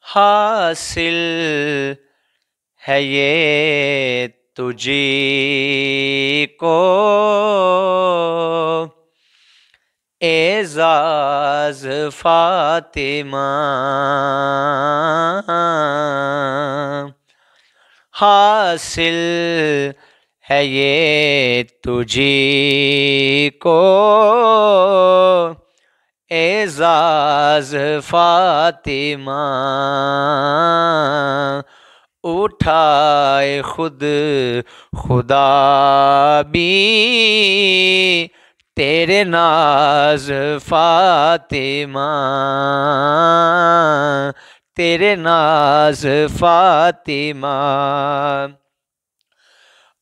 حاصل ہے یہ تجھی کو اعزاز فاطمہ، حاصل ہے یہ تجھی کو اعزاز فاطمہ، اٹھائے خود خدا بھی تیرے ناز فاطمہ، تیرے ناز فاطمہ،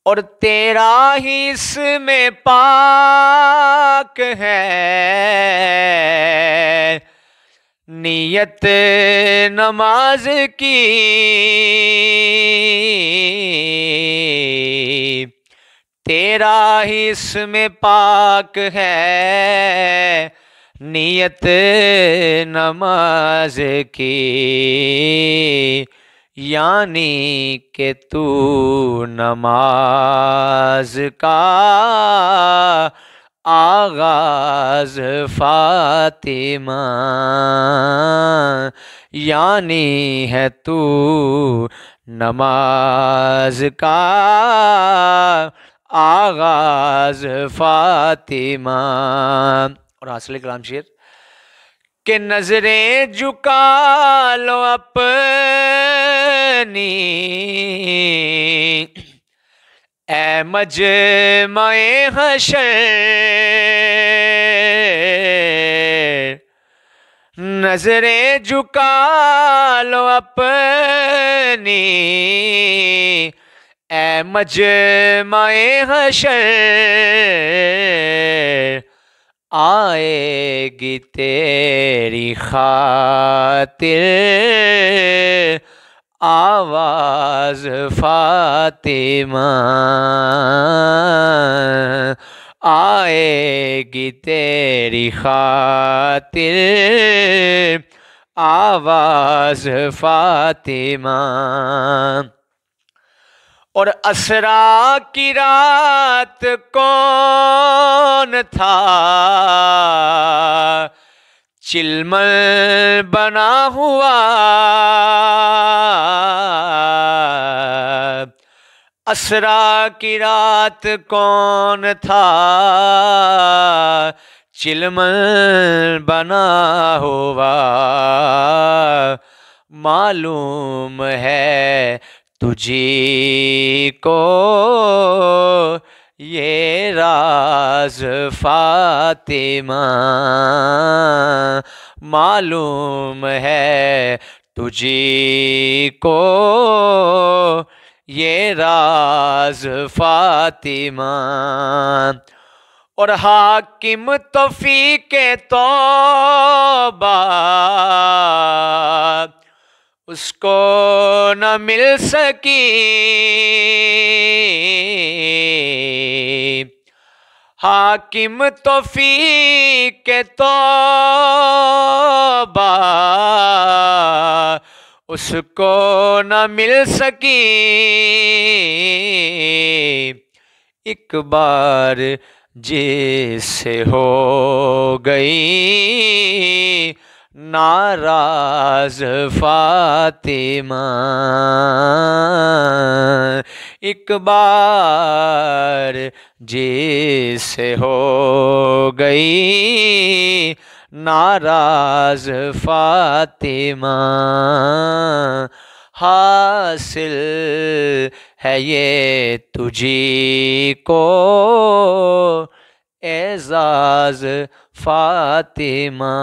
اور تیرا ہی اسم پاک ہے نیت نماز کی، تیرا ہی اسم پاک ہے نیت نماز کی، یعنی کہ تو نماز کا آغاز فاطمہ، یعنی ہے تو نماز کا آغاز فاطمہ۔ اور حاصل کلام شعر کہ نظریں جھکا لو اپنی اے مجمع حشر، نظریں جھکا لو اپنی اے مجمع حشر، آئے گی تیری خاطر آواز فاطمہ، آئے گی تیری خاطر آواز فاطمہ، اور اسریٰ کی رات کون تھا چلمن بنا ہوا، اسریٰ کی رات کون تھا چلمن بنا ہوا، معلوم ہے تجھی کو یہ راز فاطمہ، معلوم ہے تجھی کو یہ راز فاطمہ، اور حاکم توفیق توبہ اس کو نہ مل سکی، حاکم توفیق توبہ اس کو نہ مل سکی، ایک بار جس سے ہو گئی ناراض فاطمہ، ایک بار جس سے ہو گئی ناراض فاطمہ، حاصل ہے یہ تجھی کو اعزاز فاطمہ۔